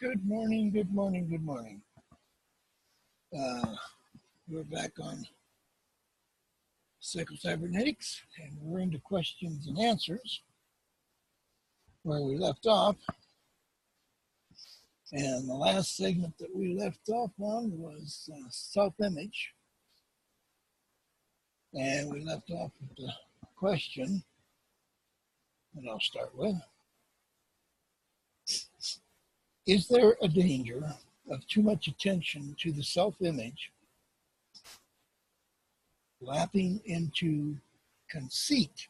Good morning, good morning, good morning. We're back on psychocybernetics, and we're into questions and answers where we left off. And the last segment that we left off on was self-image. And we left off with the question that I'll start with. Is there a danger of too much attention to the self-image lapping into conceit?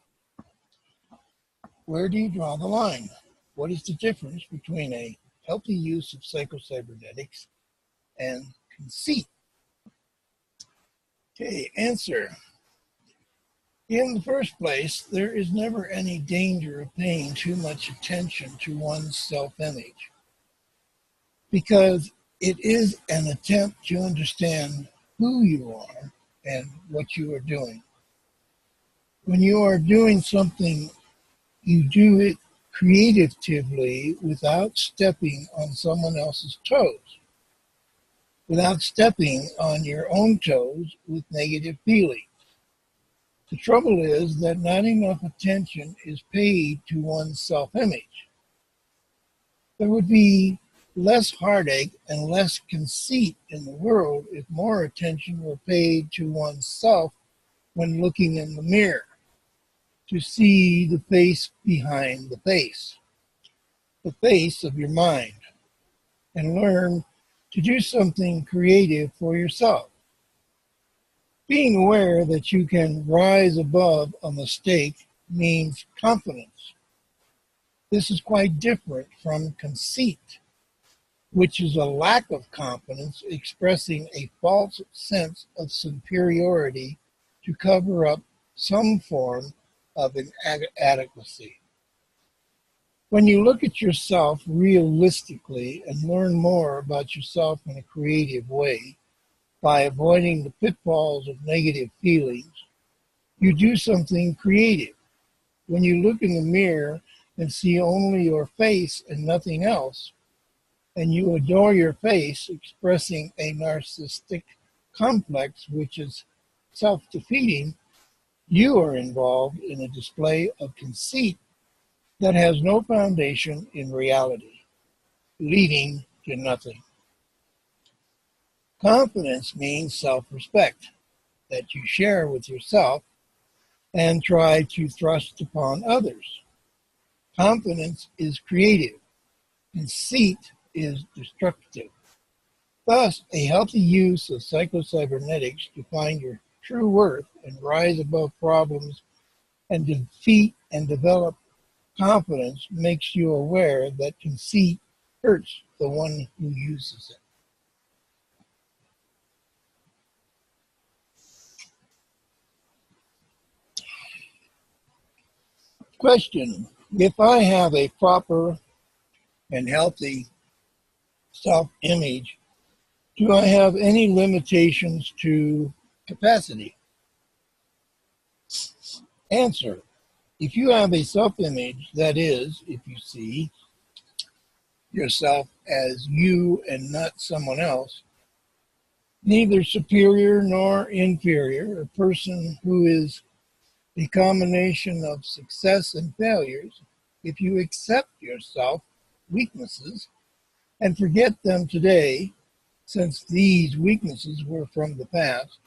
Where do you draw the line? What is the difference between a healthy use of psychocybernetics and conceit? Okay, answer. In the first place, there is never any danger of paying too much attention to one's self-image, because it is an attempt to understand who you are and what you are doing. When you are doing something, you do it creatively without stepping on someone else's toes, without stepping on your own toes with negative feelings. The trouble is that not enough attention is paid to one's self-image. There would be less heartache and less conceit in the world if more attention were paid to oneself when looking in the mirror, to see the face behind the face of your mind, and learn to do something creative for yourself. Being aware that you can rise above a mistake means confidence. This is quite different from conceit, which is a lack of confidence expressing a false sense of superiority to cover up some form of inadequacy. When you look at yourself realistically and learn more about yourself in a creative way, by avoiding the pitfalls of negative feelings, you do something creative. When you look in the mirror and see only your face and nothing else, and you adore your face, expressing a narcissistic complex which is self-defeating, you are involved in a display of conceit that has no foundation in reality, leading to nothing. Confidence means self-respect that you share with yourself and try to thrust upon others. Confidence is creative. Conceit is destructive. Thus, a healthy use of psychocybernetics to find your true worth and rise above problems and defeat and develop confidence makes you aware that conceit hurts the one who uses it. Question: if I have a proper and healthy self-image, do I have any limitations to capacity? Answer: if you have a self-image, that is, if you see yourself as you and not someone else, neither superior nor inferior, a person who is a combination of success and failures, if you accept yourself weaknesses and forget them today, since these weaknesses were from the past,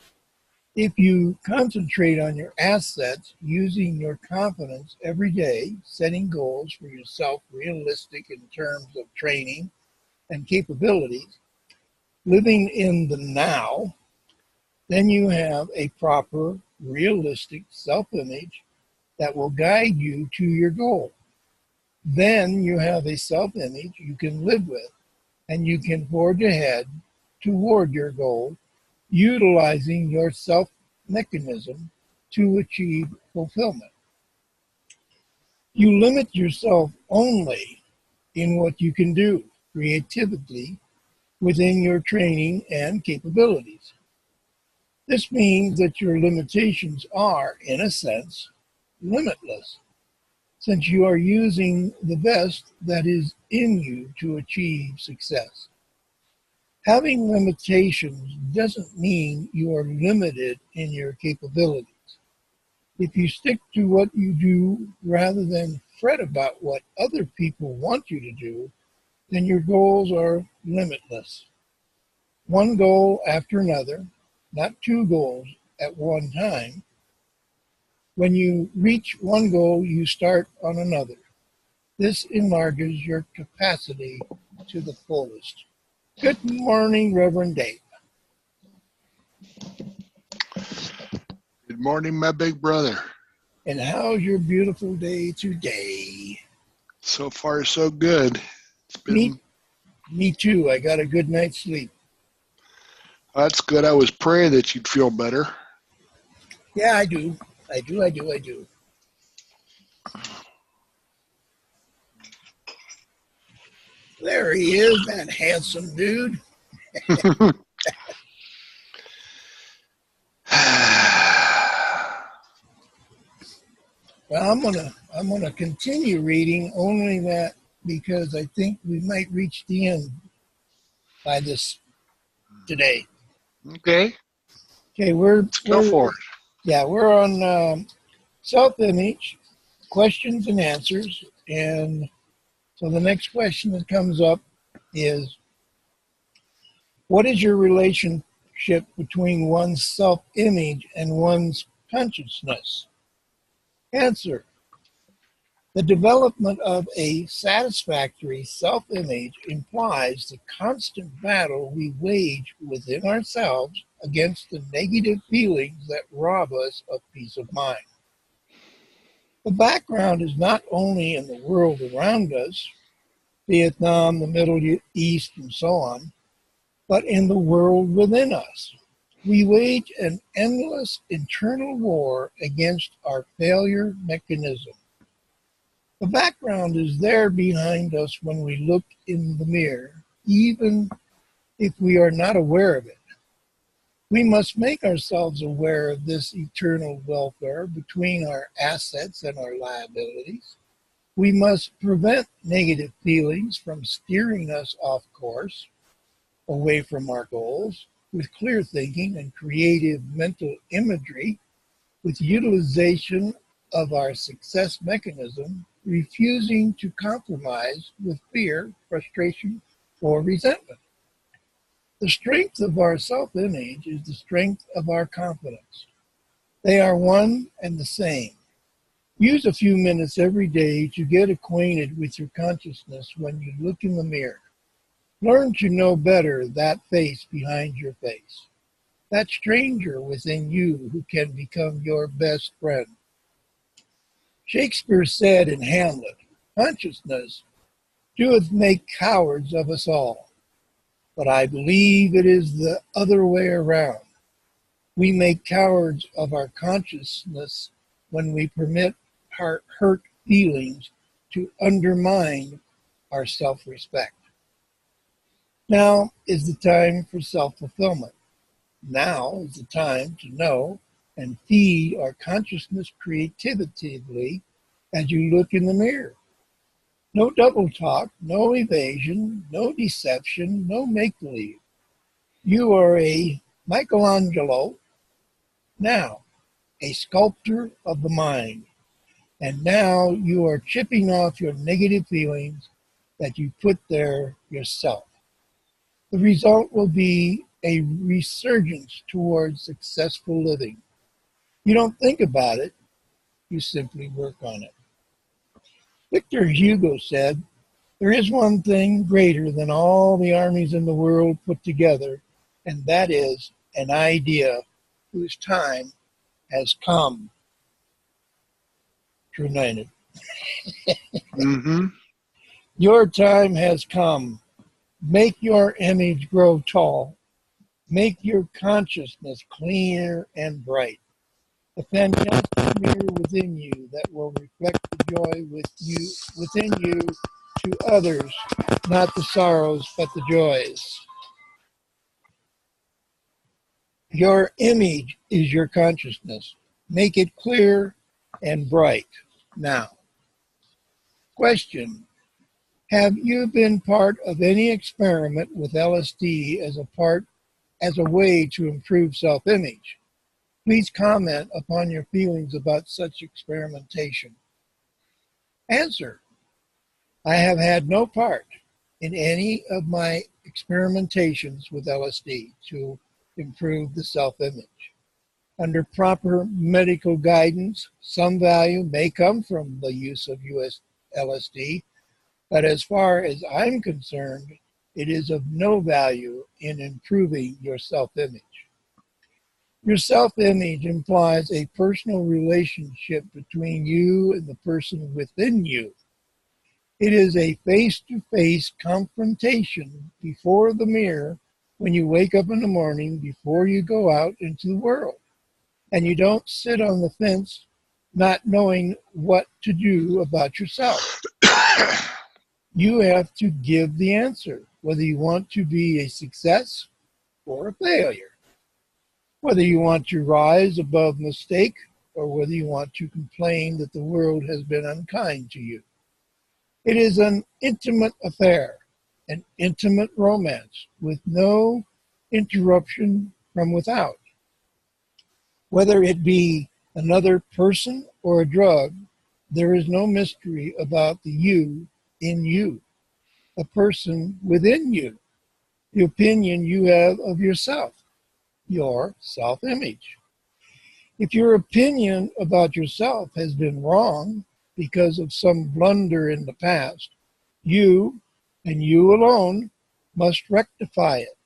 if you concentrate on your assets, using your confidence every day, setting goals for yourself realistic in terms of training and capabilities, living in the now, then you have a proper, realistic self-image that will guide you to your goal. Then you have a self-image you can live with, and you can forge ahead toward your goal, utilizing your self-mechanism to achieve fulfillment. You limit yourself only in what you can do creatively within your training and capabilities. This means that your limitations are, in a sense, limitless. since you are using the best that is in you to achieve success. Having limitations doesn't mean you are limited in your capabilities. If you stick to what you do rather than fret about what other people want you to do, then your goals are limitless. One goal after another, not two goals at one time. When you reach one goal, you start on another. This enlarges your capacity to the fullest. Good morning, Reverend Dave. Good morning, my big brother. And how's your beautiful day today? So far, so good. It's been... Me too. I got a good night's sleep. That's good. I was praying that you'd feel better. Yeah, I do. I do. There he is, that handsome dude. Well, I'm gonna continue reading, only that because I think we might reach the end by this today. Okay. Okay, Let's go for it. Yeah, we're on self-image, questions and answers, and so the next question that comes up is, what is your relationship between one's self-image and one's consciousness? Answer. The development of a satisfactory self-image implies the constant battle we wage within ourselves against the negative feelings that rob us of peace of mind. The background is not only in the world around us, Vietnam, the Middle East, and so on, but in the world within us. We wage an endless internal war against our failure mechanism. The background is there behind us when we look in the mirror, even if we are not aware of it. We must make ourselves aware of this eternal welfare between our assets and our liabilities. We must prevent negative feelings from steering us off course, away from our goals, with clear thinking and creative mental imagery, with utilization of our success mechanism, refusing to compromise with fear, frustration, or resentment. The strength of our self-image is the strength of our confidence. They are one and the same. Use a few minutes every day to get acquainted with your consciousness when you look in the mirror. Learn to know better that face behind your face, that stranger within you who can become your best friend. Shakespeare said in Hamlet, "Consciousness doeth make cowards of us all, but I believe it is the other way around. We make cowards of our consciousness when we permit our hurt feelings to undermine our self-respect." Now is the time for self-fulfillment. Now is the time to know and feed our consciousness creatively as you look in the mirror. No double talk, no evasion, no deception, no make-believe. You are a Michelangelo now, a sculptor of the mind. And now you are chipping off your negative feelings that you put there yourself. The result will be a resurgence towards successful living. You don't think about it, you simply work on it. Victor Hugo said, "There is one thing greater than all the armies in the world put together, and that is an idea whose time has come." True United. Your time has come. Make your image grow tall. Make your consciousness clear and bright. A fantastic mirror within you that will reflect the joy within you to others, not the sorrows, but the joys. Your image is your consciousness. Make it clear and bright now. Question: have you been part of any experiment with LSD as a way to improve self-image? Please comment upon your feelings about such experimentation. Answer: I have had no part in any of my experimentations with LSD to improve the self-image. Under proper medical guidance, some value may come from the use of LSD, but as far as I'm concerned, it is of no value in improving your self-image. Your self-image implies a personal relationship between you and the person within you. It is a face-to-face confrontation before the mirror when you wake up in the morning before you go out into the world. And you don't sit on the fence not knowing what to do about yourself. You have to give the answer, whether you want to be a success or a failure, whether you want to rise above mistake or whether you want to complain that the world has been unkind to you. It is an intimate affair, an intimate romance with no interruption from without. Whether it be another person or a drug, there is no mystery about the you in you, a person within you, the opinion you have of yourself, your self-image. If your opinion about yourself has been wrong because of some blunder in the past, you and you alone must rectify it.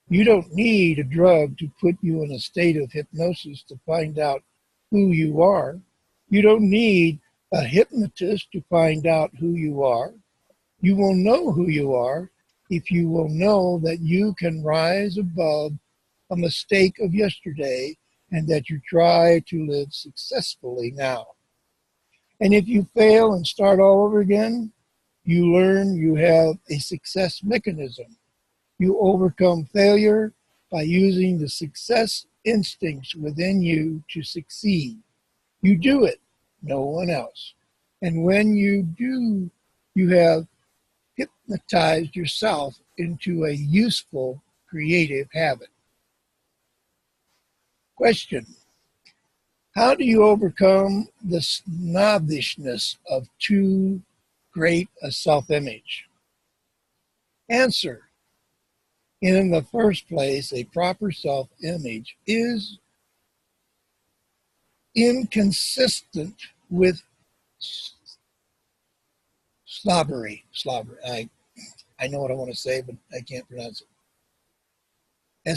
You don't need a drug to put you in a state of hypnosis to find out who you are. You don't need a hypnotist to find out who you are. You will know who you are if you will know that you can rise above a mistake of yesterday and that you try to live successfully now. And if you fail and start all over again, you learn you have a success mechanism. You overcome failure by using the success instincts within you to succeed. You do it, no one else. And when you do, you have hypnotized yourself into a useful, creative habit. Question: how do you overcome the snobbishness of too great a self-image? Answer: in the first place, a proper self-image is inconsistent with snobbery. I know what I want to say, but I can't pronounce it.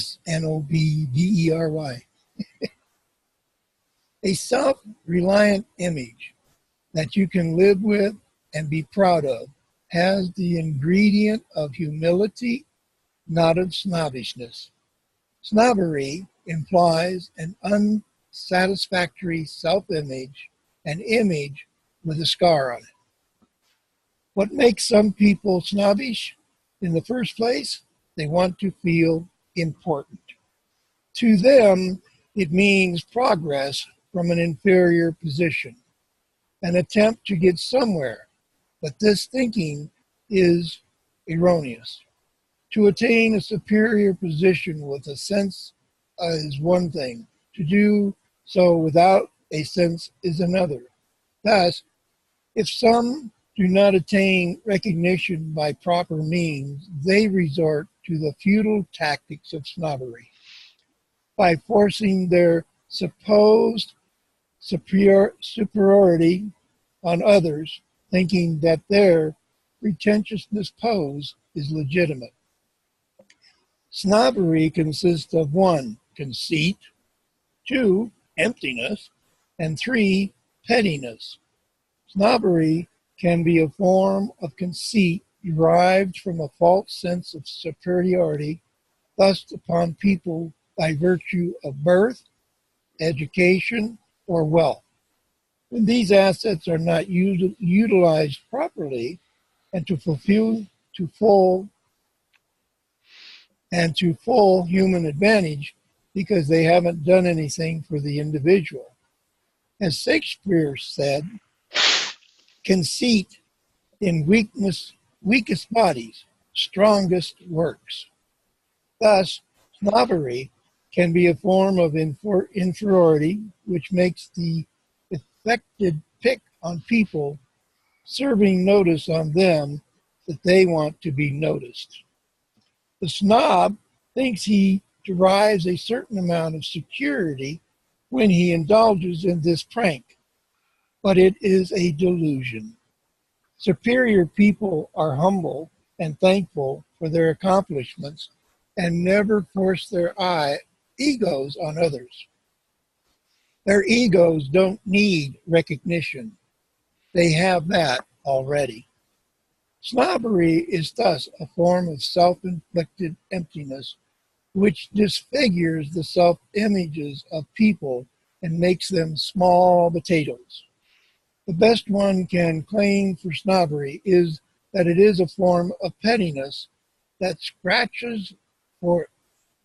Snobbery. A self-reliant image that you can live with and be proud of has the ingredient of humility, not of snobbishness. Snobbery implies an unsatisfactory self-image, an image with a scar on it. What makes some people snobbish? In the first place, they want to feel important. To them, it means progress from an inferior position, an attempt to get somewhere. But this thinking is erroneous. To attain a superior position with a sense is one thing. To do so without a sense is another. Thus, if some do not attain recognition by proper means, they resort to the futile tactics of snobbery. By forcing their supposed superiority on others, thinking that their pretentiousness pose is legitimate. Snobbery consists of 1, conceit, 2, emptiness, and 3, pettiness. Snobbery can be a form of conceit derived from a false sense of superiority thrust upon people by virtue of birth, education, or wealth. When these assets are not utilized properly and to full human advantage because they haven't done anything for the individual. As Shakespeare said, conceit In weakest bodies, strongest works. Thus, snobbery can be a form of inferiority, which makes the affected pick on people, serving notice on them that they want to be noticed. The snob thinks he derives a certain amount of security when he indulges in this prank, but it is a delusion. Superior people are humble and thankful for their accomplishments and never force their egos on others. Their egos don't need recognition. They have that already. Snobbery is thus a form of self-inflicted emptiness which disfigures the self-images of people and makes them small potatoes. The best one can claim for snobbery is that it is a form of pettiness that for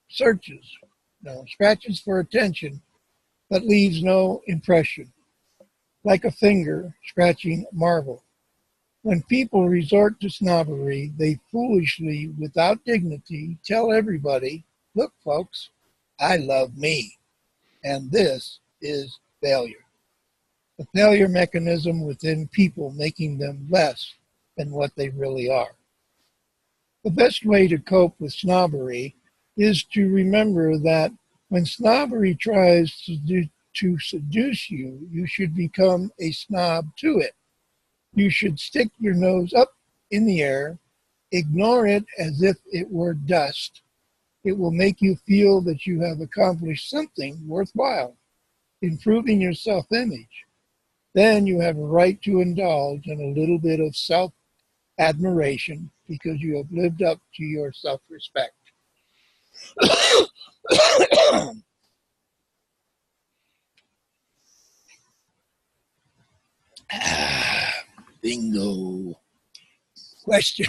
searches, scratches for attention, but leaves no impression, like a finger scratching marble. When people resort to snobbery, they foolishly, without dignity, tell everybody, look, folks, I love me, and this is failure. The failure mechanism within people making them less than what they really are. The best way to cope with snobbery is to remember that when snobbery tries to seduce you, you should become a snob to it. You should stick your nose up in the air, ignore it as if it were dust. It will make you feel that you have accomplished something worthwhile, improving your self-image. Then you have a right to indulge in a little bit of self-admiration because you have lived up to your self-respect. Bingo. Question.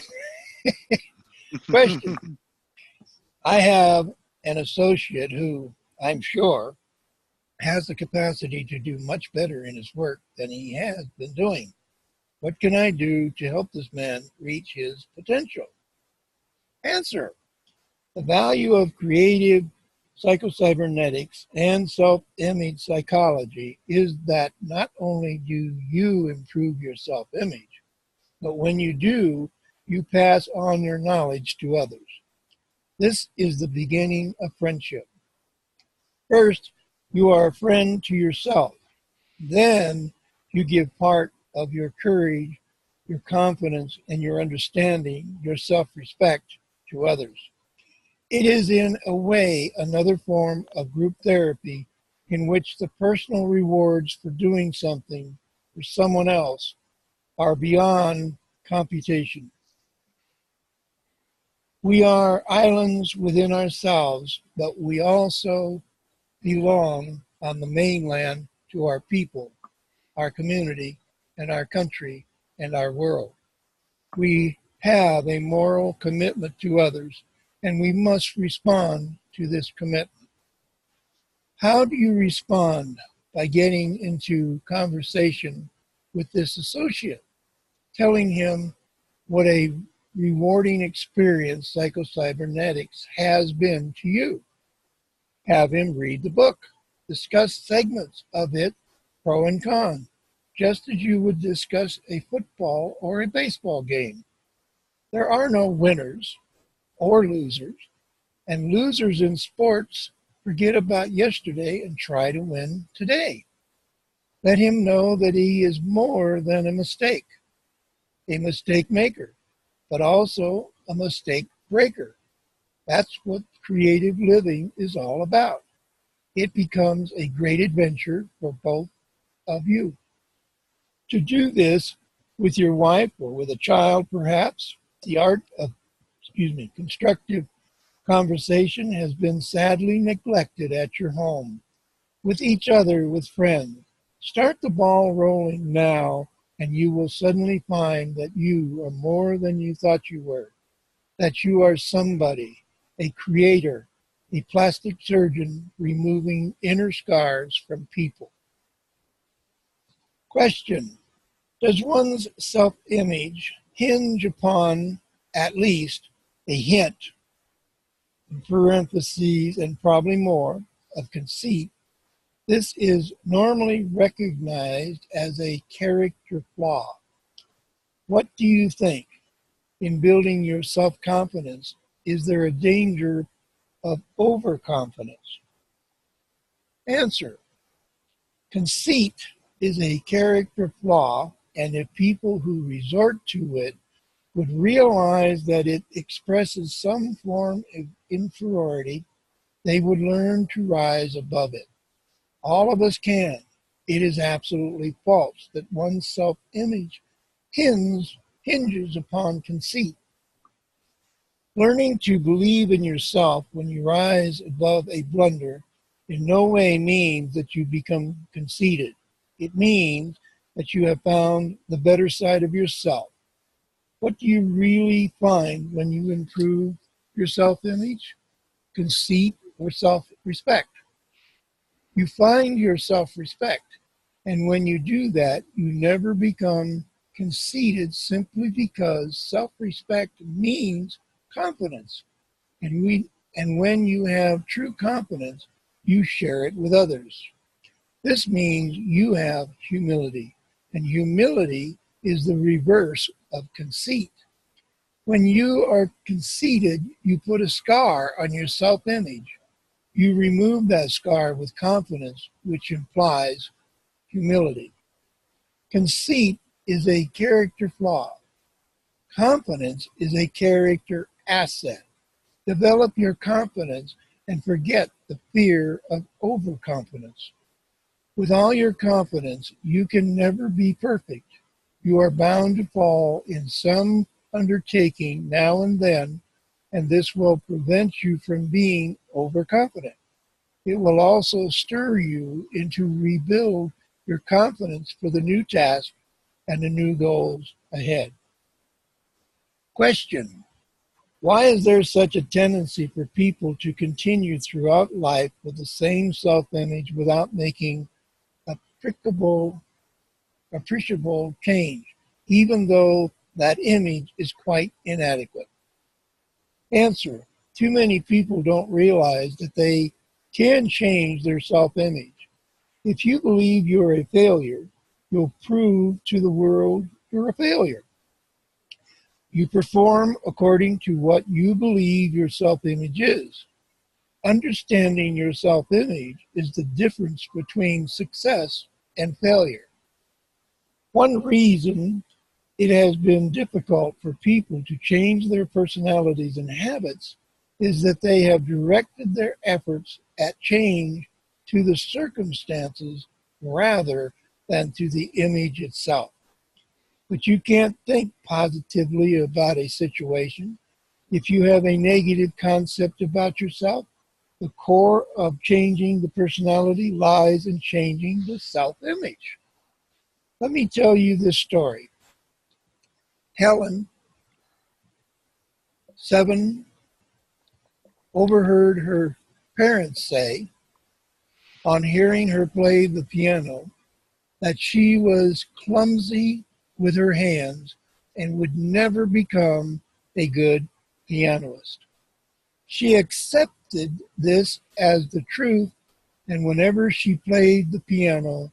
Question. I have an associate who, I'm sure, has the capacity to do much better in his work than he has been doing. What can I do to help this man reach his potential? Answer. The value of creative psychocybernetics and self-image psychology is that not only do you improve your self-image, but when you do, you pass on your knowledge to others. This is the beginning of friendship. First, you are a friend to yourself. Then you give part of your courage, your confidence, and your understanding, your self-respect to others. It is in a way another form of group therapy in which the personal rewards for doing something for someone else are beyond computation. We are islands within ourselves, but we also belong on the mainland to our people, our community, and our country, and our world. We have a moral commitment to others, and we must respond to this commitment. How do you respond? By getting into conversation with this associate, telling him what a rewarding experience psychocybernetics has been to you. Have him read the book. Discuss segments of it, pro and con, just as you would discuss a football or a baseball game. There are no winners or losers, and losers in sports forget about yesterday and try to win today. Let him know that he is more than a mistake maker, but also a mistake breaker. That's what creative living is all about. It becomes a great adventure for both of you. To do this with your wife or with a child, perhaps, the art of, constructive conversation has been sadly neglected at your home, with each other, with friends. Start the ball rolling now, and you will suddenly find that you are more than you thought you were, that you are somebody, a creator, a plastic surgeon removing inner scars from people. Question. Does one's self-image hinge upon at least a hint, in parentheses and probably more, of conceit? This is normally recognized as a character flaw. What do you think? In building your self-confidence, is there a danger of overconfidence? Answer: conceit is a character flaw, and if people who resort to it would realize that it expresses some form of inferiority, they would learn to rise above it. All of us can. It is absolutely false that one's self-image hinges upon conceit. Learning to believe in yourself when you rise above a blunder in no way means that you become conceited. It means that you have found the better side of yourself. What do you really find when you improve your self-image? Conceit or self-respect? You find your self-respect, and when you do that, you never become conceited simply because self-respect means confidence. And when you have true confidence, you share it with others. This means you have humility, and humility is the reverse of conceit. When you are conceited, you put a scar on your self-image. You remove that scar with confidence, which implies humility. Conceit is a character flaw. Confidence is a character asset. Develop your confidence and forget the fear of overconfidence. With all your confidence, you can never be perfect. You are bound to fall in some undertaking now and then, and this will prevent you from being overconfident. It will also stir you into rebuild your confidence for the new task and the new goals ahead. Question: why is there such a tendency for people to continue throughout life with the same self-image without making appreciable change, even though that image is quite inadequate? Answer: too many people don't realize that they can change their self-image. If you believe you're a failure, you'll prove to the world you're a failure. You perform according to what you believe your self-image is. Understanding your self-image is the difference between success and failure. One reason it has been difficult for people to change their personalities and habits is that they have directed their efforts at change to the circumstances rather than to the image itself. But you can't think positively about a situation if you have a negative concept about yourself. The core of changing the personality lies in changing the self-image. Let me tell you this story. Helen, 7, overheard her parents say, on hearing her play the piano, that she was clumsy with her hands and would never become a good pianist. She accepted this as the truth, and whenever she played the piano,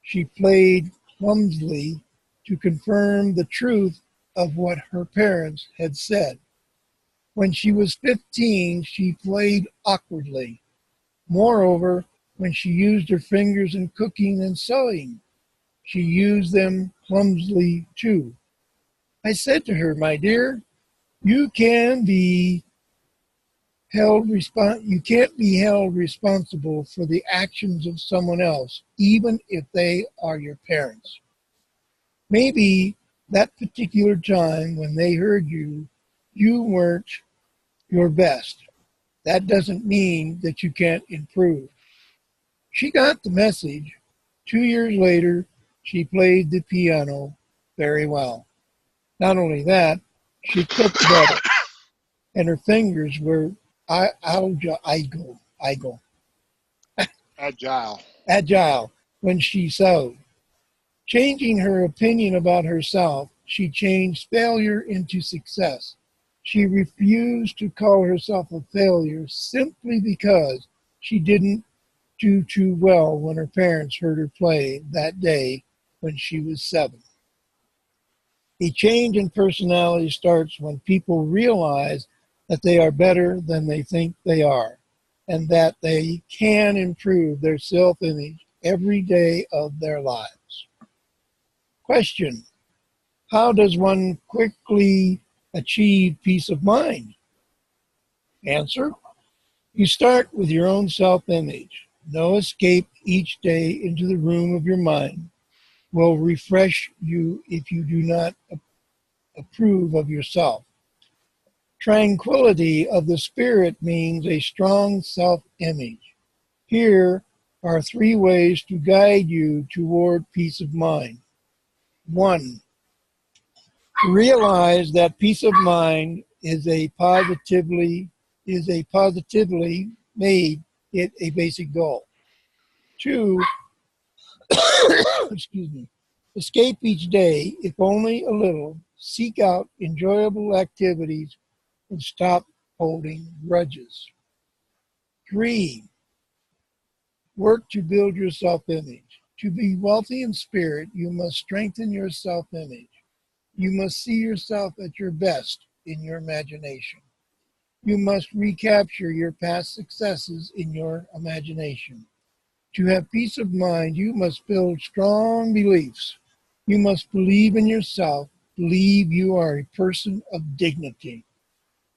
she played clumsily to confirm the truth of what her parents had said. When she was 15, she played awkwardly. Moreover, when she used her fingers in cooking and sewing, she used them clumsily too. I said to her, my dear, you can't be held responsible for the actions of someone else, even if they are your parents. Maybe that particular time when they heard you, you weren't your best. That doesn't mean that you can't improve. She got the message. 2 years later, she played the piano very well. Not only that, she cooked better, and her fingers were Agile. agile when she sewed. Changing her opinion about herself, she changed failure into success. She refused to call herself a failure simply because she didn't do too well when her parents heard her play that day when she was 7. A change in personality starts when people realize that they are better than they think they are and that they can improve their self-image every day of their lives. Question: how does one quickly achieve peace of mind? Answer: you start with your own self-image. No escape each day into the room of your mind will refresh you if you do not approve of yourself. Tranquility of the spirit means a strong self-image. Here are 3 ways to guide you toward peace of mind. 1. Realize that peace of mind is positively made it a basic goal. 2, excuse me, escape each day, if only a little. Seek out enjoyable activities and stop holding grudges. 3, work to build your self-image. To be wealthy in spirit, you must strengthen your self-image. You must see yourself at your best in your imagination. You must recapture your past successes in your imagination. To have peace of mind, you must build strong beliefs. You must believe in yourself, believe you are a person of dignity.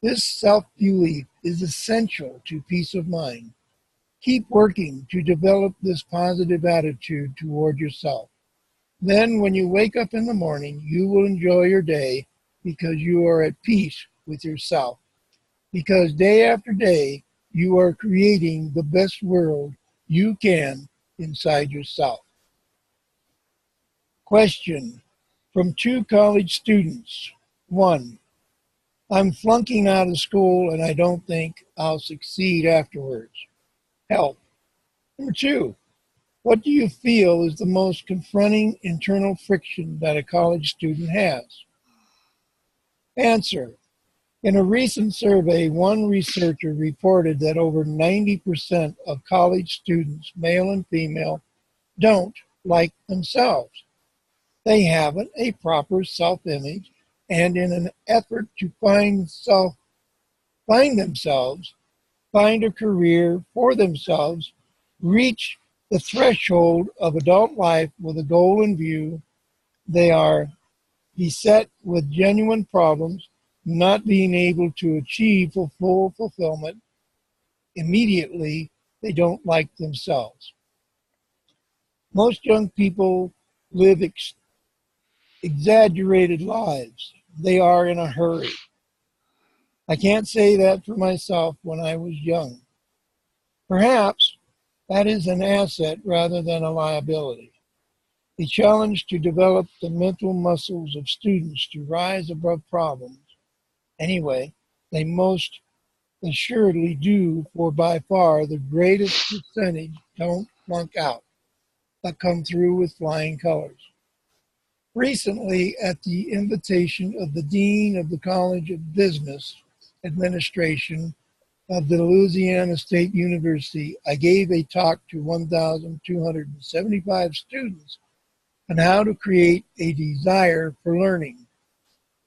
This self-belief is essential to peace of mind. Keep working to develop this positive attitude toward yourself. Then when you wake up in the morning, you will enjoy your day because you are at peace with yourself. Because day after day, you are creating the best world you can inside yourself. Question from 2 college students. 1. I'm flunking out of school and I don't think I'll succeed afterwards. Help. Number 2. What do you feel is the most confronting internal friction that a college student has? Answer. In a recent survey, one researcher reported that over 90% of college students, male and female, don't like themselves. They haven't a proper self-image, and in an effort to find themselves, find a career for themselves, reach the threshold of adult life with a goal in view, they are beset with genuine problems, not being able to achieve full fulfillment. Immediately, they don't like themselves. Most young people live exaggerated lives. They are in a hurry. I can't say that for myself when I was young. Perhaps that is an asset rather than a liability. A challenge to develop the mental muscles of students to rise above problems. Anyway, they most assuredly do, for by far the greatest percentage don't flunk out, but come through with flying colors. Recently, at the invitation of the Dean of the College of Business Administration of the Louisiana State University, I gave a talk to 1,275 students on how to create a desire for learning.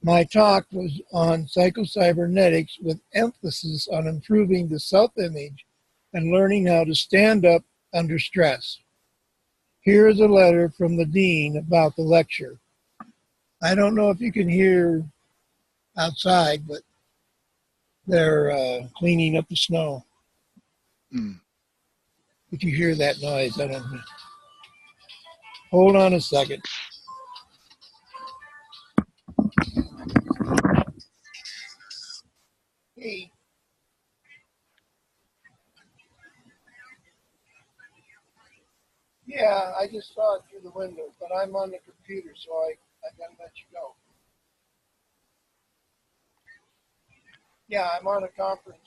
My talk was on psychocybernetics with emphasis on improving the self-image and learning how to stand up under stress. Here is a letter from the dean about the lecture. I don't know if you can hear outside, but they're cleaning up the snow. Mm. If you hear that noise, I don't know. Hold on a second. Hey. Yeah, I just saw it through the window, but I'm on the computer, so I gotta let you go. Yeah, I'm on a conference.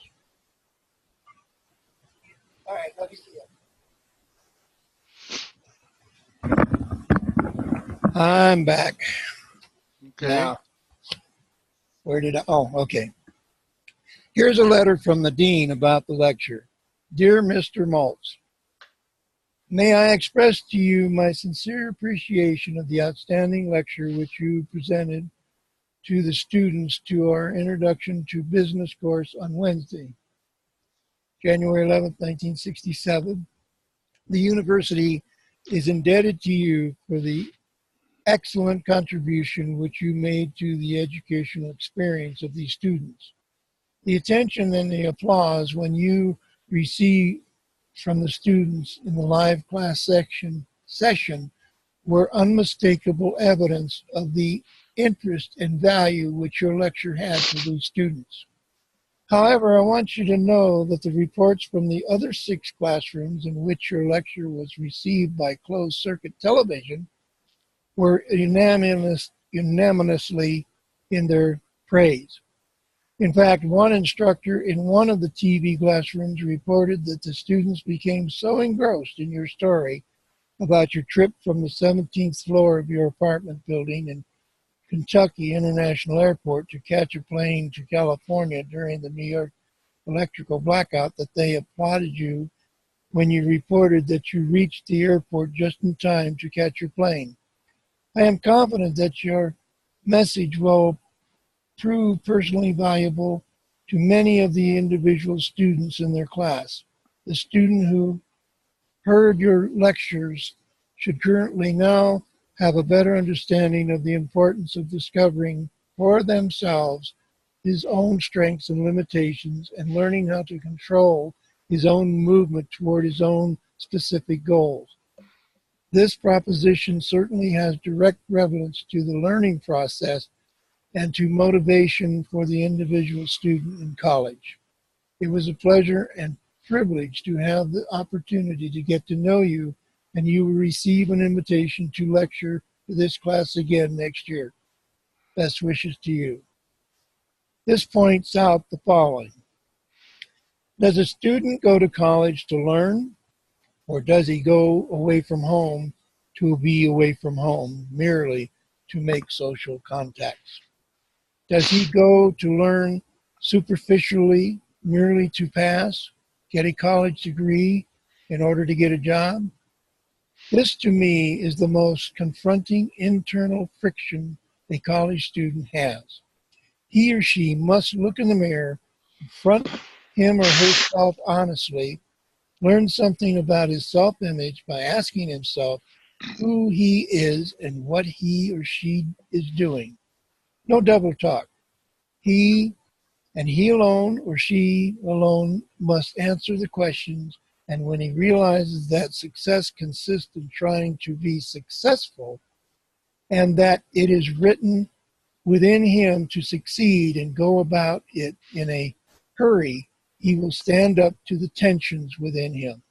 All right, let me see it. I'm back. Okay. Now, where did I? Oh, okay. Here's a letter from the dean about the lecture. Dear Mr. Maltz, may I express to you my sincere appreciation of the outstanding lecture which you presented to the students to our Introduction to Business course on Wednesday, January 11th, 1967. The university is indebted to you for the excellent contribution which you made to the educational experience of these students. The attention and the applause when you received from the students in the live class session were unmistakable evidence of the interest and value which your lecture had for these students. However, I want you to know that the reports from the other 6 classrooms in which your lecture was received by closed circuit television were unanimously in their praise. In fact, one instructor in one of the TV classrooms reported that the students became so engrossed in your story about your trip from the 17th floor of your apartment building in Kentucky International Airport to catch a plane to California during the New York electrical blackout that they applauded you when you reported that you reached the airport just in time to catch your plane. I am confident that your message will prove personally valuable to many of the individual students in their class. The student who heard your lectures should currently now have a better understanding of the importance of discovering for themselves his own strengths and limitations and learning how to control his own movement toward his own specific goals. This proposition certainly has direct relevance to the learning process and to motivation for the individual student in college. It was a pleasure and privilege to have the opportunity to get to know you, and you will receive an invitation to lecture for this class again next year. Best wishes to you. This points out the following. Does a student go to college to learn, or does he go away from home to be away from home merely to make social contacts? Does he go to learn superficially merely to pass, get a college degree in order to get a job? This to me is the most confronting internal friction a college student has. He or she must look in the mirror, confront him or herself honestly, learn something about his self-image by asking himself who he is and what he or she is doing. No double talk. He and he alone or she alone must answer the questions. And when he realizes that success consists in trying to be successful and that it is written within him to succeed and go about it in a hurry, he will stand up to the tensions within him.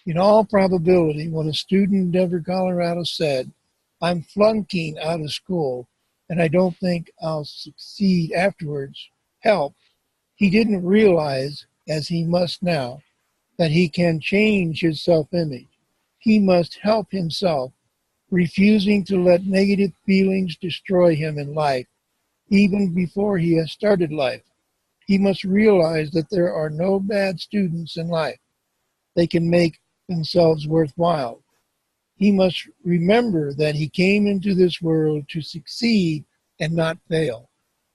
In all probability, when a student in Denver, Colorado said, I'm flunking out of school and I don't think I'll succeed afterwards, help, he didn't realize, as he must now, that he can change his self-image. He must help himself, refusing to let negative feelings destroy him in life, even before he has started life. He must realize that there are no bad students in life. They can make themselves worthwhile. He must remember that he came into this world to succeed and not fail.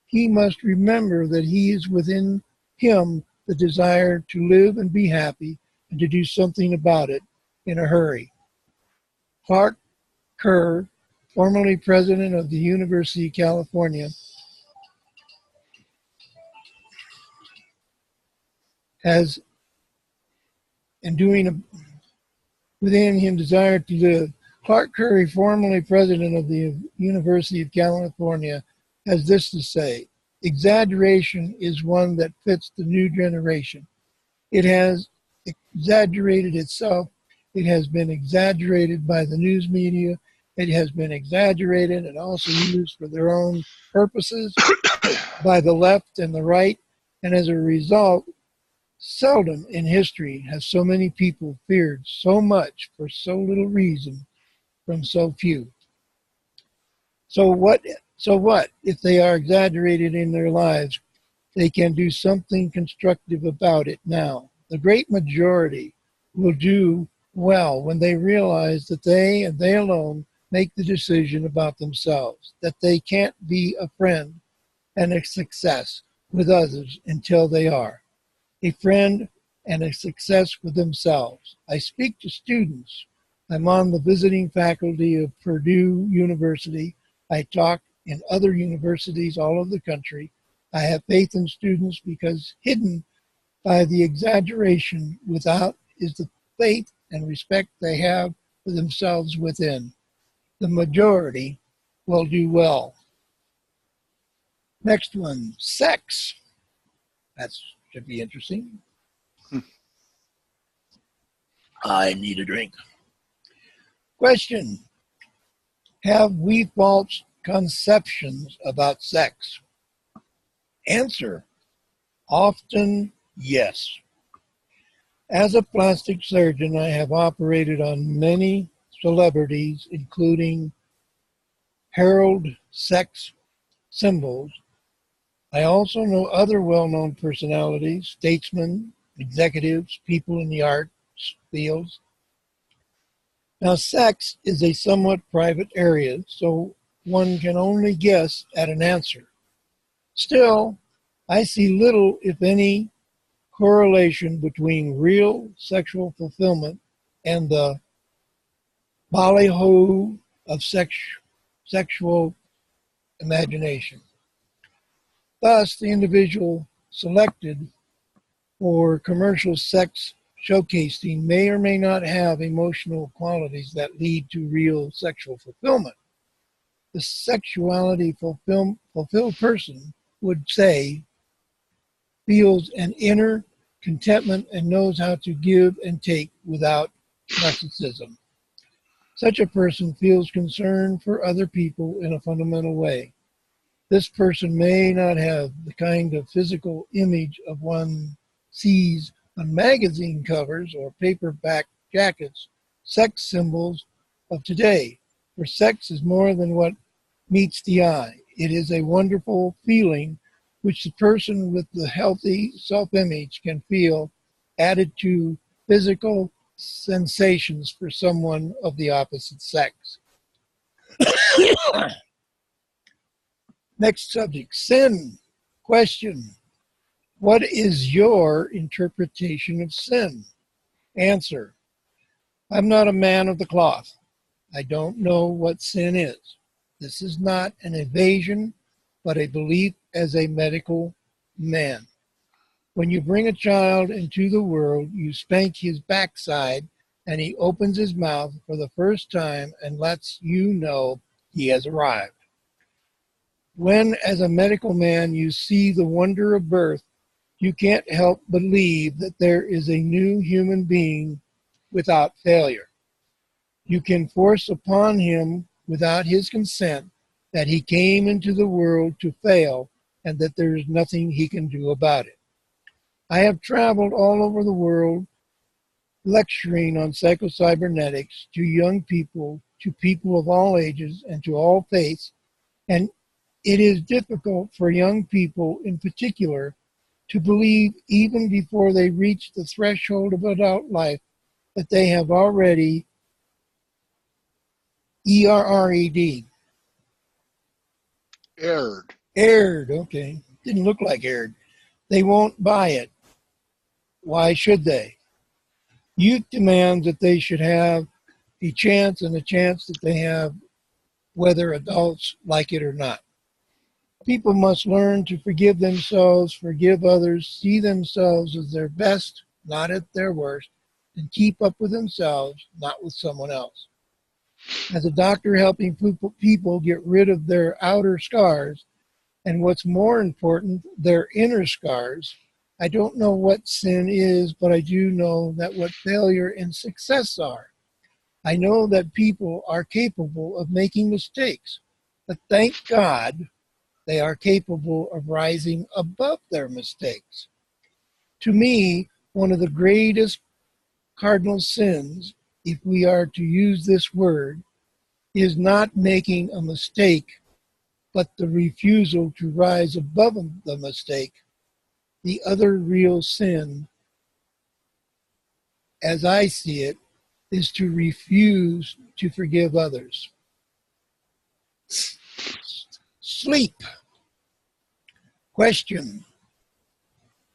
He must remember that he is within him the desire to live and be happy and to do something about it in a hurry. Clark Kerr, formerly president of the University of California, has in doing within him desire to live. Clark Curry, formerly president of the University of California, has this to say: exaggeration is one that fits the new generation. It has exaggerated itself. It has been exaggerated by the news media. It has been exaggerated and also used for their own purposes by the left and the right. And as a result, seldom in history have so many people feared so much for so little reason from so few. So what? So what if they are exaggerated in their lives? They can do something constructive about it now. The great majority will do well when they realize that they and they alone make the decision about themselves, that they can't be a friend and a success with others until they are a friend and a success with themselves. I speak to students. I'm on the visiting faculty of Purdue University. I talk in other universities all over the country. I have faith in students because hidden by the exaggeration without is the faith and respect they have for themselves within. The majority will do well. Next one, sex. That should be interesting. I need a drink. Question. Have we false conceptions about sex? Answer. Often, yes. As a plastic surgeon, I have operated on many celebrities, including herald sex symbols. I also know other well-known personalities, statesmen, executives, people in the arts fields. Now, sex is a somewhat private area, so one can only guess at an answer. Still, I see little, if any, correlation between real sexual fulfillment and the ballyhoo of sexual imagination. Thus, the individual selected for commercial sex showcasing may or may not have emotional qualities that lead to real sexual fulfillment. The sexuality fulfilled person would say feels an inner contentment and knows how to give and take without narcissism. Such a person feels concern for other people in a fundamental way. This person may not have the kind of physical image of one sees on magazine covers or paperback jackets, sex symbols of today. For sex is more than what meets the eye. It is a wonderful feeling which the person with the healthy self-image can feel, added to physical sensations for someone of the opposite sex. Next subject, sin. Question. What is your interpretation of sin? Answer. I'm not a man of the cloth. I don't know what sin is. This is not an evasion, but a belief as a medical man. When you bring a child into the world, you spank his backside and he opens his mouth for the first time and lets you know he has arrived. When, as a medical man, you see the wonder of birth, you can't help believe that there is a new human being without failure. You can force upon him without his consent that he came into the world to fail and that there is nothing he can do about it. I have traveled all over the world lecturing on psychocybernetics to young people, to people of all ages, and to all faiths, and it is difficult for young people in particular to believe even before they reach the threshold of adult life that they have already ERRED. Aired. Aired, okay. Didn't look like aired. They won't buy it. Why should they? Youth demands that they should have a chance and a chance that they have whether adults like it or not. People must learn to forgive themselves, forgive others, see themselves as their best, not at their worst, and keep up with themselves, not with someone else. As a doctor helping people get rid of their outer scars, and what's more important, their inner scars, I don't know what sin is, but I do know that what failure and success are. I know that people are capable of making mistakes, but thank God they are capable of rising above their mistakes. To me, one of the greatest cardinal sins, if we are to use this word, is not making a mistake but the refusal to rise above the mistake. The other real sin, as I see it, is to refuse to forgive others. Sleep. Question.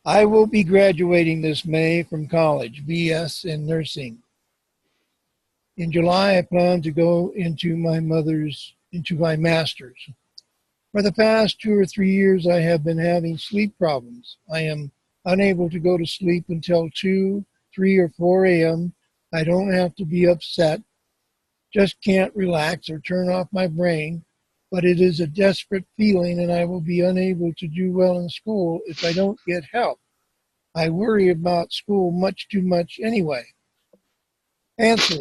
I will be graduating this May from college, BS in nursing. In July, I plan to go into my master's. For the past 2 or 3 years, I have been having sleep problems. I am unable to go to sleep until 2, 3, or 4 a.m. I don't have to be upset, just can't relax or turn off my brain, but it is a desperate feeling and I will be unable to do well in school if I don't get help. I worry about school much too much anyway. Answer.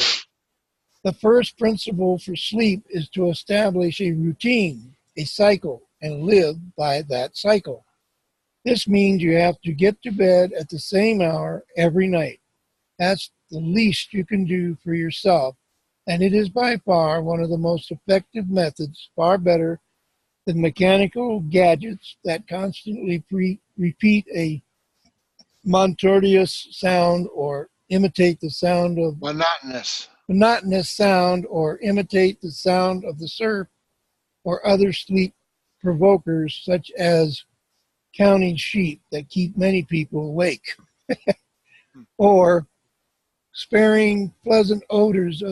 The first principle for sleep is to establish a routine, a cycle, and live by that cycle. This means you have to get to bed at the same hour every night. That's the least you can do for yourself, and it is by far one of the most effective methods, far better than mechanical gadgets that constantly repeat a monotonous sound or imitate the sound of monotonous sound or imitate the sound of the surf or other sleep provokers such as counting sheep that keep many people awake or sparing pleasant odors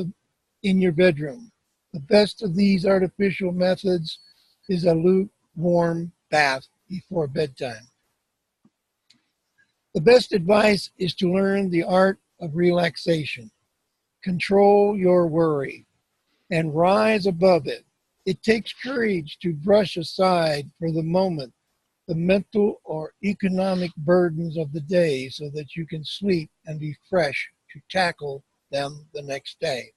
in your bedroom. The best of these artificial methods is a lukewarm bath before bedtime. The best advice is to learn the art of relaxation. Control your worry and rise above it. It takes courage to brush aside for the moment the mental or economic burdens of the day so that you can sleep and be fresh to tackle them the next day.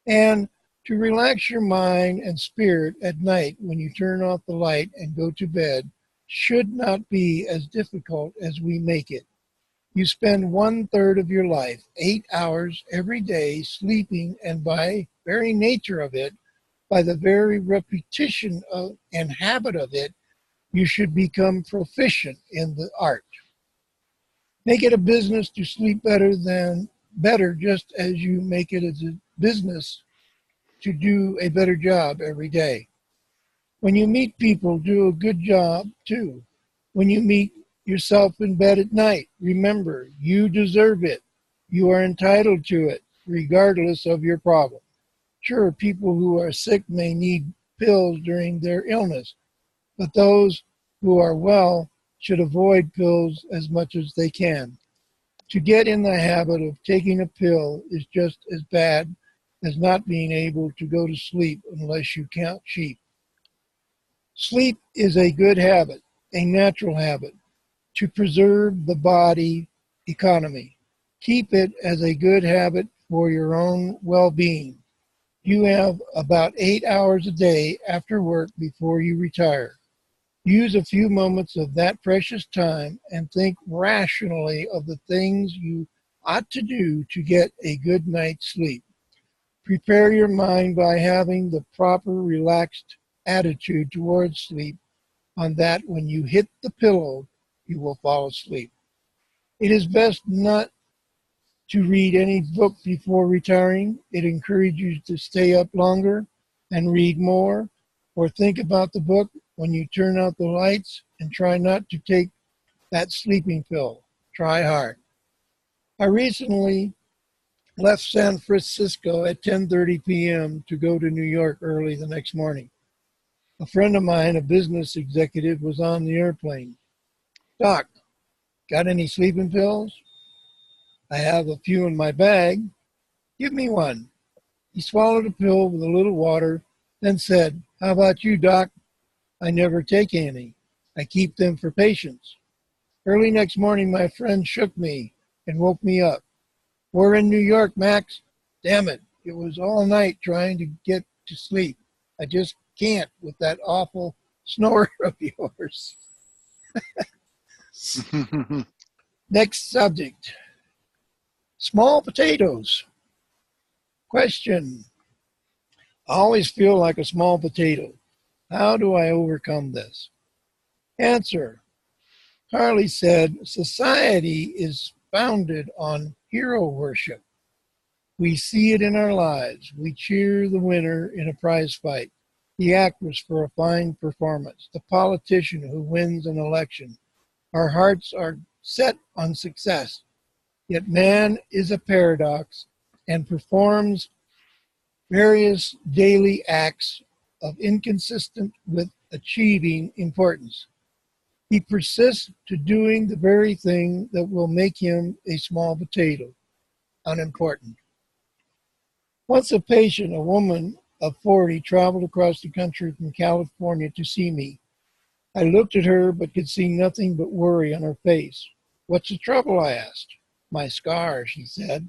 And to relax your mind and spirit at night when you turn off the light and go to bed should not be as difficult as we make it. You spend 1/3 of your life, 8 hours every day, sleeping, and by very nature of it, by the very repetition of and habit of it, you should become proficient in the art. Make it a business to sleep better, just as you make it as a business to do a better job every day. When you meet people, do a good job too. When you meet yourself in bed at night, remember, you deserve it. You are entitled to it, regardless of your problem. Sure, people who are sick may need pills during their illness, but those who are well should avoid pills as much as they can. To get in the habit of taking a pill is just as bad as not being able to go to sleep unless you count sheep. Sleep is a good habit, a natural habit, to preserve the body economy. Keep it as a good habit for your own well-being. You have about 8 hours a day after work before you retire. Use a few moments of that precious time and think rationally of the things you ought to do to get a good night's sleep. Prepare your mind by having the proper relaxed attitude towards sleep on that when you hit the pillow, you will fall asleep. It is best not to read any book before retiring. It encourages you to stay up longer and read more, or think about the book when you turn out the lights, and try not to take that sleeping pill. Try hard. I recently left San Francisco at 10:30 p.m. to go to New York early the next morning. A friend of mine, a business executive, was on the airplane. Doc, got any sleeping pills? I have a few in my bag. Give me one. He swallowed a pill with a little water, then said, how about you, Doc? I never take any. I keep them for patients. Early next morning, my friend shook me and woke me up. We're in New York, Max. Damn it. It was all night trying to get to sleep. I just can't with that awful snore of yours. Next subject. Small potatoes. Question. I always feel like a small potato. How do I overcome this? Answer. Carly said, society is founded on hero worship. We see it in our lives. We cheer the winner in a prize fight, the actress for a fine performance, the politician who wins an election. Our hearts are set on success. Yet man is a paradox and performs various daily acts of inconsistent with achieving importance. He persists to doing the very thing that will make him a small potato, unimportant. Once a patient, a woman of 40, traveled across the country from California to see me. I looked at her but could see nothing but worry on her face. What's the trouble? I asked. My scar, she said.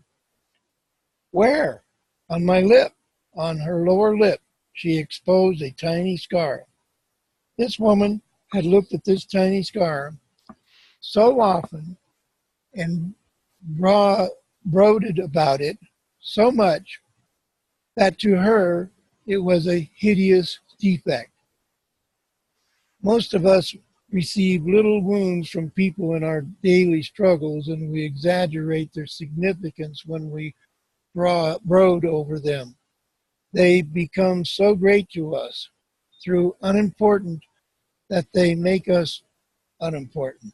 Where? On my lip. On her lower lip, she exposed a tiny scar. This woman had looked at this tiny scar so often and brooded about it so much that to her it was a hideous defect. Most of us receive little wounds from people in our daily struggles, and we exaggerate their significance when we brood over them. They become so great to us through unimportant that they make us unimportant.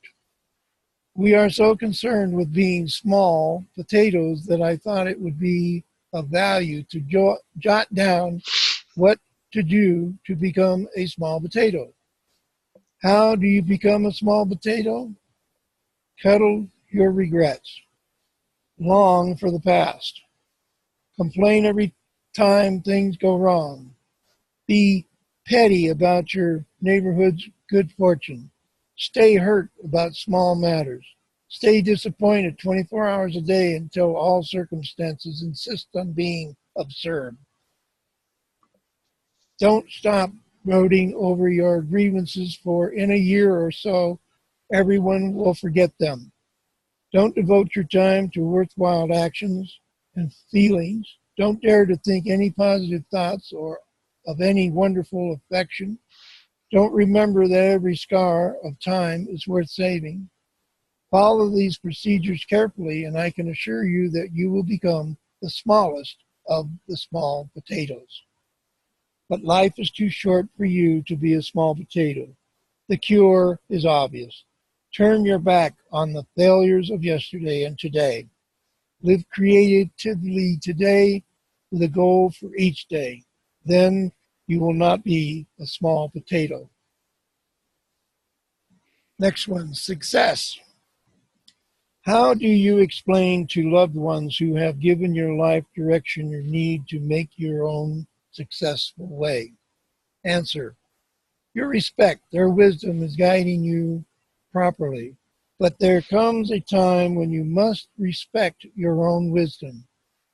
We are so concerned with being small potatoes that I thought it would be of value to jot down what to do to become a small potato. How do you become a small potato? Cuddle your regrets. Long for the past. Complain every time things go wrong. Be petty about your neighborhood's good fortune. Stay hurt about small matters. Stay disappointed 24 hours a day until all circumstances insist on being absurd. Don't stop brooding over your grievances, for in a year or so, everyone will forget them. Don't devote your time to worthwhile actions and feelings. Don't dare to think any positive thoughts or of any wonderful affection. Don't remember that every scar of time is worth saving. Follow these procedures carefully, and I can assure you that you will become the smallest of the small potatoes. But life is too short for you to be a small potato. The cure is obvious. Turn your back on the failures of yesterday and today. Live creatively today with a goal for each day. Then you will not be a small potato. Next one, success. How do you explain to loved ones who have given your life direction your need to make your own successful way? Answer. Your respect, their wisdom is guiding you properly. But there comes a time when you must respect your own wisdom.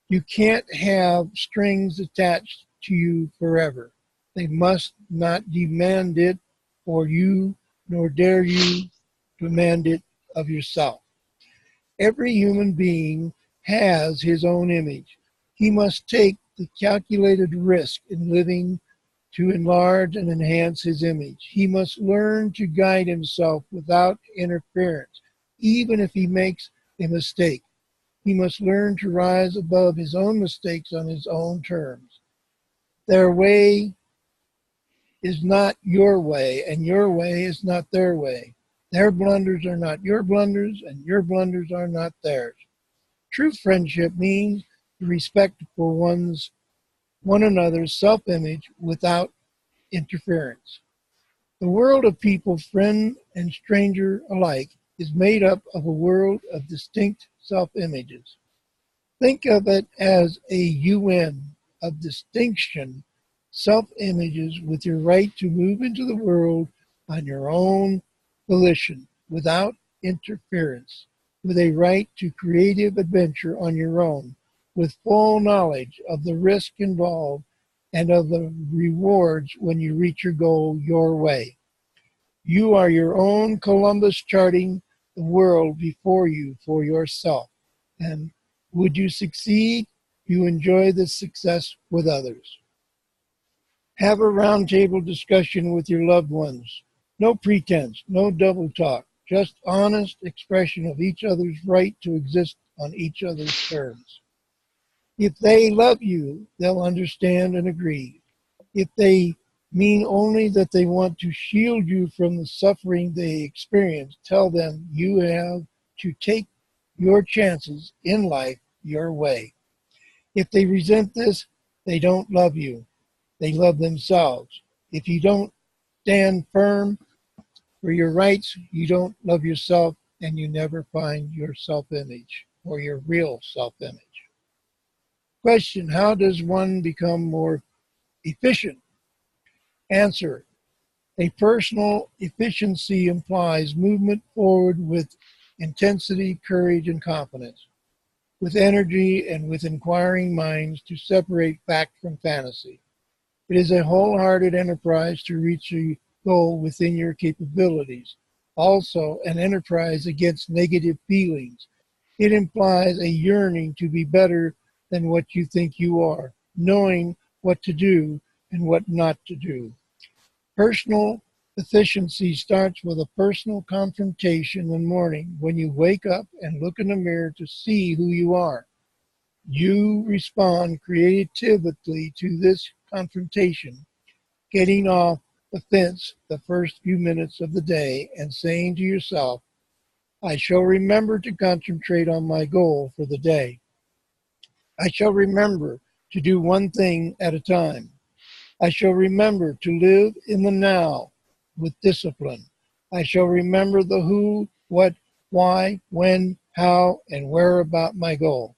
You can't have strings attached to you forever. They must not demand it for you, nor dare you demand it of yourself. Every human being has his own image. He must take the calculated risk in living to enlarge and enhance his image. He must learn to guide himself without interference, even if he makes a mistake. He must learn to rise above his own mistakes on his own terms. Their way is not your way, and your way is not their way. Their blunders are not your blunders, and your blunders are not theirs. True friendship means respect for one another's self-image without interference. The world of people, friend and stranger alike, is made up of a world of distinct self-images. Think of it as a UN of distinction, self-images with your right to move into the world on your own volition without interference, with a right to creative adventure on your own, with full knowledge of the risk involved and of the rewards when you reach your goal your way. You are your own Columbus charting the world before you for yourself. And would you succeed? You enjoy the success with others. Have a roundtable discussion with your loved ones. No pretense, no double talk, just honest expression of each other's right to exist on each other's terms. If they love you, they'll understand and agree. If they mean only that they want to shield you from the suffering they experience, tell them you have to take your chances in life your way. If they resent this, they don't love you. They love themselves. If you don't stand firm for your rights, you don't love yourself and you never find your self-image or your real self-image. Question, how does one become more efficient? Answer, a personal efficiency implies movement forward with intensity, courage, and confidence, with energy and with inquiring minds to separate fact from fantasy. It is a wholehearted enterprise to reach a goal within your capabilities. Also, an enterprise against negative feelings. It implies a yearning to be better than what you think you are, knowing what to do and what not to do. Personal efficiency starts with a personal confrontation in the morning when you wake up and look in the mirror to see who you are. You respond creatively to this confrontation, getting off the fence the first few minutes of the day and saying to yourself, I shall remember to concentrate on my goal for the day. I shall remember to do one thing at a time. I shall remember to live in the now with discipline. I shall remember the who, what, why, when, how, and where about my goal.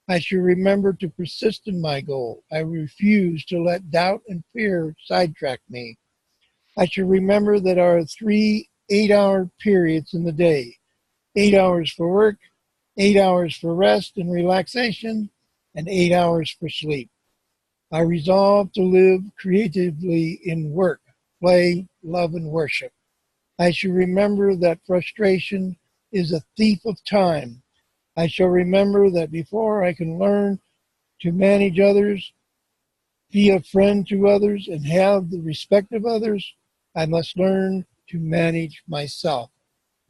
I shall remember to persist in my goal. I refuse to let doubt and fear sidetrack me. I shall remember that there are 3 8-hour periods in the day, 8 hours for work, 8 hours for rest and relaxation, and 8 hours for sleep. I resolve to live creatively in work, play, love, and worship. I shall remember that frustration is a thief of time. I shall remember that before I can learn to manage others, be a friend to others, and have the respect of others, I must learn to manage myself,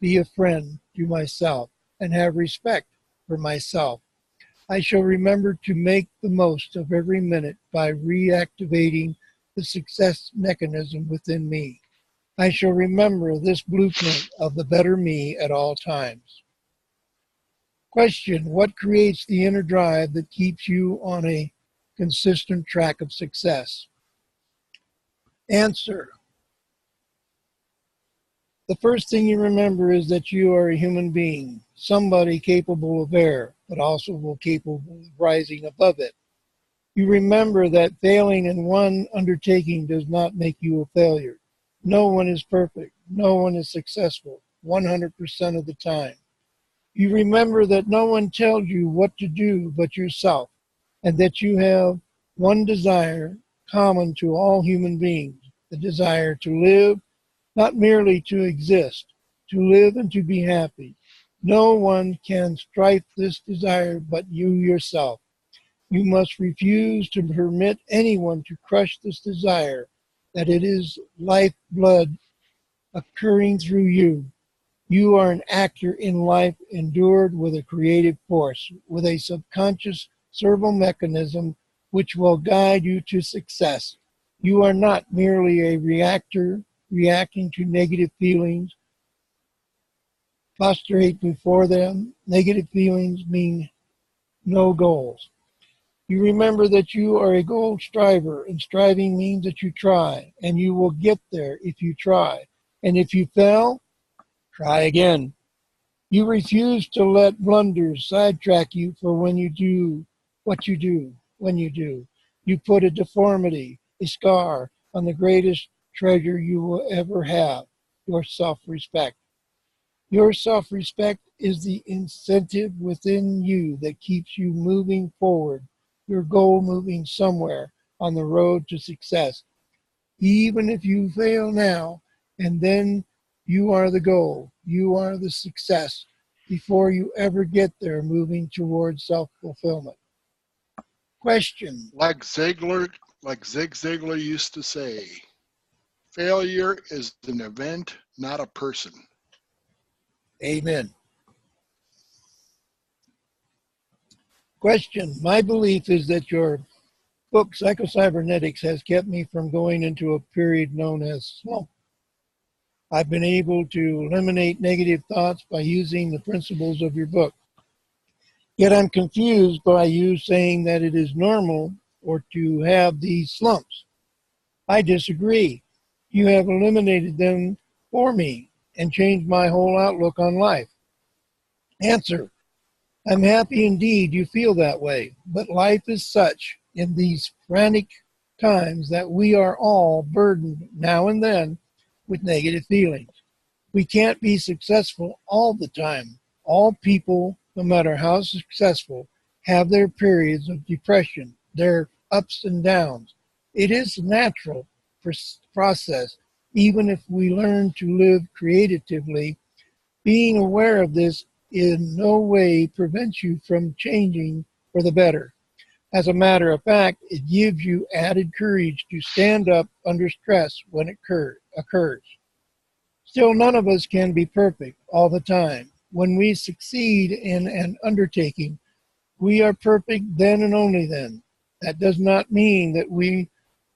be a friend to myself, and have respect for myself. I shall remember to make the most of every minute by reactivating the success mechanism within me. I shall remember this blueprint of the better me at all times. Question, what creates the inner drive that keeps you on a consistent track of success? Answer, the first thing you remember is that you are a human being, somebody capable of error, but also capable of rising above it. You remember that failing in one undertaking does not make you a failure. No one is perfect. No one is successful 100% of the time. You remember that no one tells you what to do but yourself, and that you have one desire common to all human beings, the desire to live, not merely to exist, to live and to be happy. No one can strife this desire but you yourself. You must refuse to permit anyone to crush this desire, that it is lifeblood occurring through you. You are an actor in life endured with a creative force, with a subconscious servo mechanism which will guide you to success. You are not merely a reactor reacting to negative feelings. Prostrate before them. Negative feelings mean no goals. You remember that you are a goal striver, and striving means that you try, and you will get there if you try. And if you fail, try again. You refuse to let blunders sidetrack you for when you do what you do, when you do. You put a deformity, a scar, on the greatest treasure you will ever have, your self-respect. Your self-respect is the incentive within you that keeps you moving forward, your goal moving somewhere on the road to success. Even if you fail now, and then you are the goal, you are the success before you ever get there, moving towards self-fulfillment. Question. Like Ziegler, Like Zig Ziglar used to say, failure is an event, not a person. Amen. Question. My belief is that your book, Psychocybernetics, has kept me from going into a period known as slump. I've been able to eliminate negative thoughts by using the principles of your book. Yet I'm confused by you saying that it is normal or to have these slumps. I disagree. You have eliminated them for me and changed my whole outlook on life. Answer. I'm happy indeed you feel that way, but life is such in these frantic times that we are all burdened now and then with negative feelings. We can't be successful all the time. All people, no matter how successful, have their periods of depression, their ups and downs. It is a natural process, even if we learn to live creatively. Being aware of this in no way prevents you from changing for the better. As a matter of fact, it gives you added courage to stand up under stress when it occurs. Still, none of us can be perfect all the time. When we succeed in an undertaking, we are perfect then and only then. That does not mean that we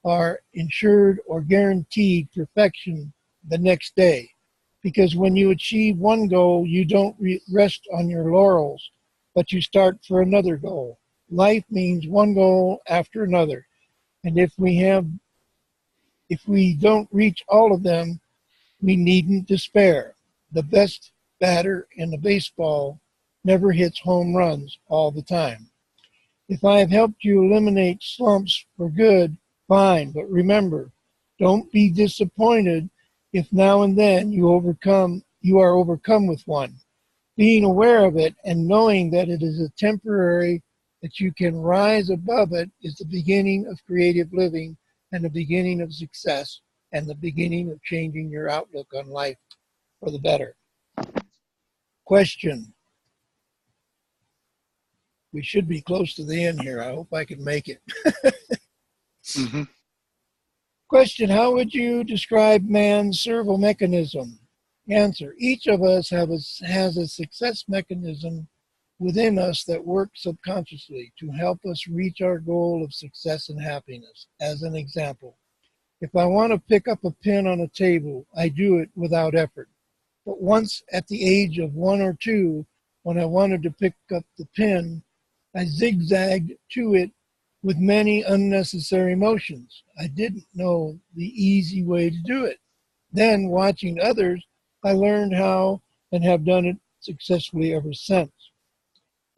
are ensured or guaranteed perfection the next day. Because when you achieve one goal, you don't rest on your laurels, but you start for another goal. Life means one goal after another. And if we don't reach all of them, we needn't despair. The best batter in the baseball never hits home runs all the time. If I have helped you eliminate slumps for good, fine, but remember, don't be disappointed if now and then you are overcome with one. Being aware of it and knowing that it is a temporary, that you can rise above it, is the beginning of creative living and the beginning of success and the beginning of changing your outlook on life for the better. Question. We should be close to the end here. I hope I can make it. Mm-hmm. Question. How would you describe man's servo mechanism? Answer. Each of us has a success mechanism within us that works subconsciously to help us reach our goal of success and happiness. As an example, if I want to pick up a pen on a table, I do it without effort. But once at the age of 1 or 2, when I wanted to pick up the pen, I zigzagged to it with many unnecessary motions. I didn't know the easy way to do it. Then, watching others, I learned how and have done it successfully ever since.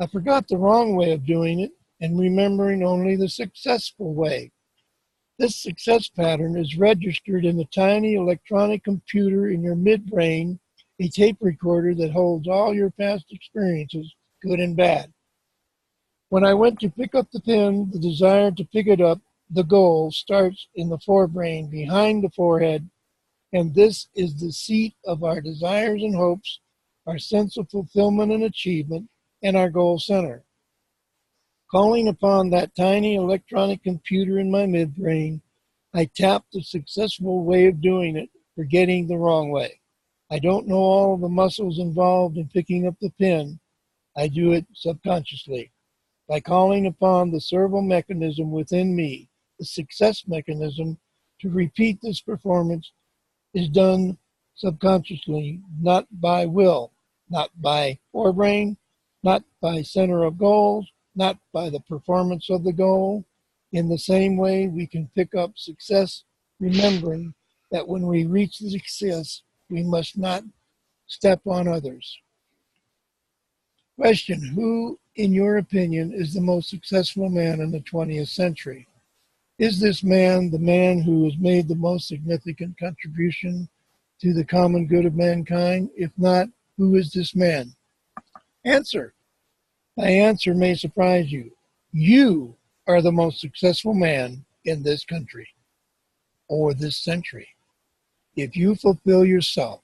I forgot the wrong way of doing it and remembering only the successful way. This success pattern is registered in the tiny electronic computer in your midbrain, a tape recorder that holds all your past experiences, good and bad. When I went to pick up the pen, the desire to pick it up, the goal, starts in the forebrain behind the forehead, and this is the seat of our desires and hopes, our sense of fulfillment and achievement, and our goal center. Calling upon that tiny electronic computer in my midbrain, I tap the successful way of doing it, forgetting the wrong way. I don't know all of the muscles involved in picking up the pen. I do it subconsciously. By calling upon the servo mechanism within me, the success mechanism, to repeat this performance is done subconsciously, not by will, not by forebrain, not by center of goals, not by the performance of the goal. In the same way, we can pick up success, remembering that when we reach the success, we must not step on others. Question. Who, in your opinion, is the most successful man in the 20th century? Is this man the man who has made the most significant contribution to the common good of mankind? If not, who is this man? Answer. My answer may surprise you. You are the most successful man in this country or this century. If you fulfill yourself,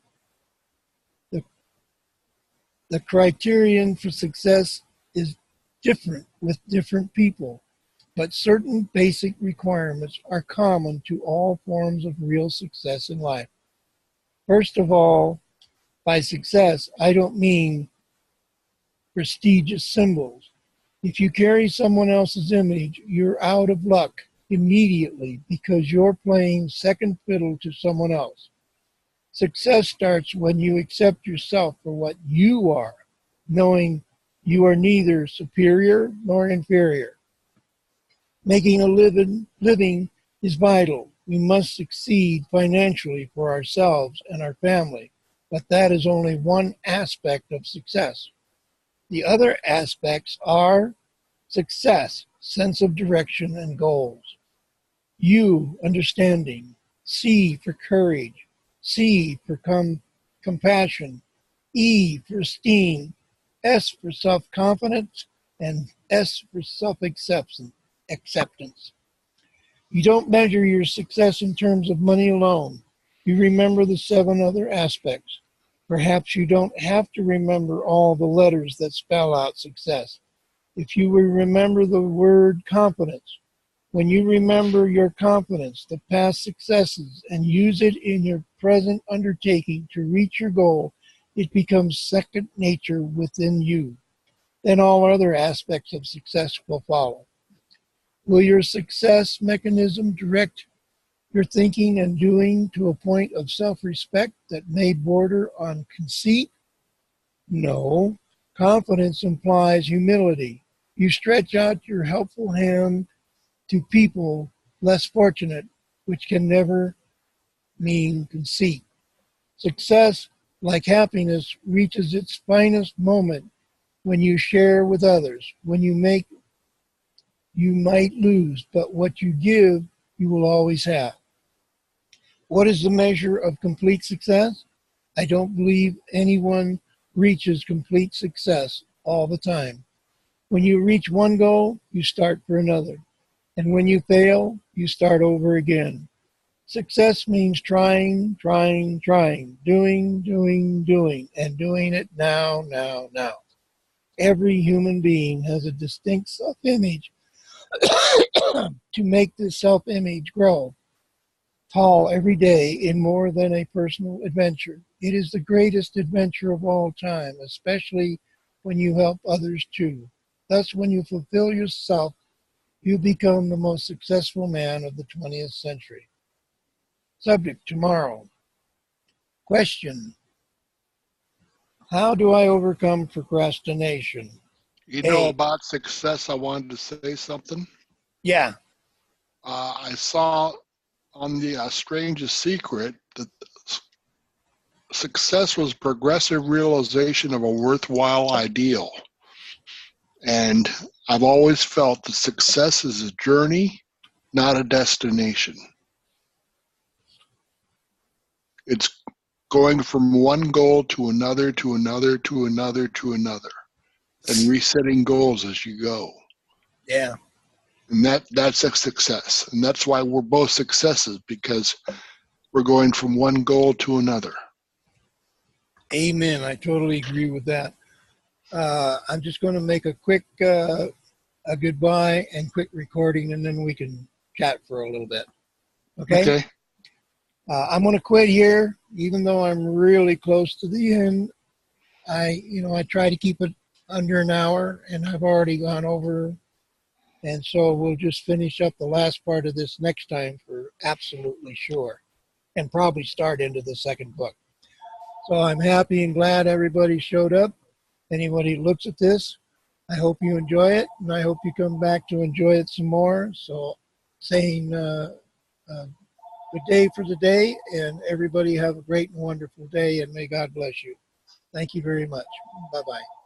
the criterion for success is different with different people. but certain basic requirements are common to all forms of real success in life. First of all, by success, I don't mean prestigious symbols. If you carry someone else's image, you're out of luck immediately because you're playing second fiddle to someone else. Success starts when you accept yourself for what you are, knowing you are neither superior nor inferior. Making a living is vital. We must succeed financially for ourselves and our family, but that is only one aspect of success. The other aspects are success, sense of direction and goals. U, understanding. C, for courage. C, for compassion. E, for esteem. S, for self-confidence. And S, for self-acceptance. You don't measure your success in terms of money alone. You remember the 7 other aspects. Perhaps you don't have to remember all the letters that spell out success. If you will remember the word confidence, when you remember your confidence, the past successes, and use it in your present undertaking to reach your goal, it becomes second nature within you. Then all other aspects of success will follow. Will your success mechanism direct your thinking and doing to a point of self-respect that may border on conceit? No. Confidence implies humility. You stretch out your helpful hand to people less fortunate, which can never mean conceit. Success, like happiness, reaches its finest moment when you share with others. When you make, you might lose, but what you give, you will always have. What is the measure of complete success? I don't believe anyone reaches complete success all the time. When you reach one goal, you start for another. And when you fail, you start over again. Success means trying, doing, and doing it now. Every human being has a distinct self-image. To make this self-image grow tall every day in more than a personal adventure. It is the greatest adventure of all time, especially when you help others too. Thus, when you fulfill yourself, you become the most successful man of the 20th century. Subject tomorrow. Question: how do I overcome procrastination? You know A. about success, I wanted to say something. Yeah. I saw on the Strangest Secret that success was progressive realization of a worthwhile ideal. And I've always felt that success is a journey, not a destination. It's going from one goal to another, to another, to another, to another, and resetting goals as you go. Yeah. And that's a success. And that's why we're both successes, because we're going from one goal to another. Amen. I totally agree with that. I'm just going to make a quick a goodbye and quick recording, and then we can chat for a little bit. Okay? I'm going to quit here, even though I'm really close to the end. I try to keep it under an hour, and I've already gone over. And so we'll just finish up the last part of this next time for absolutely sure, and probably start into the second book. So I'm happy and glad everybody showed up. Anybody who looks at this, I hope you enjoy it, and I hope you come back to enjoy it some more. So saying good day for the day, and everybody have a great and wonderful day, and may God bless you. Thank you very much. Bye-bye.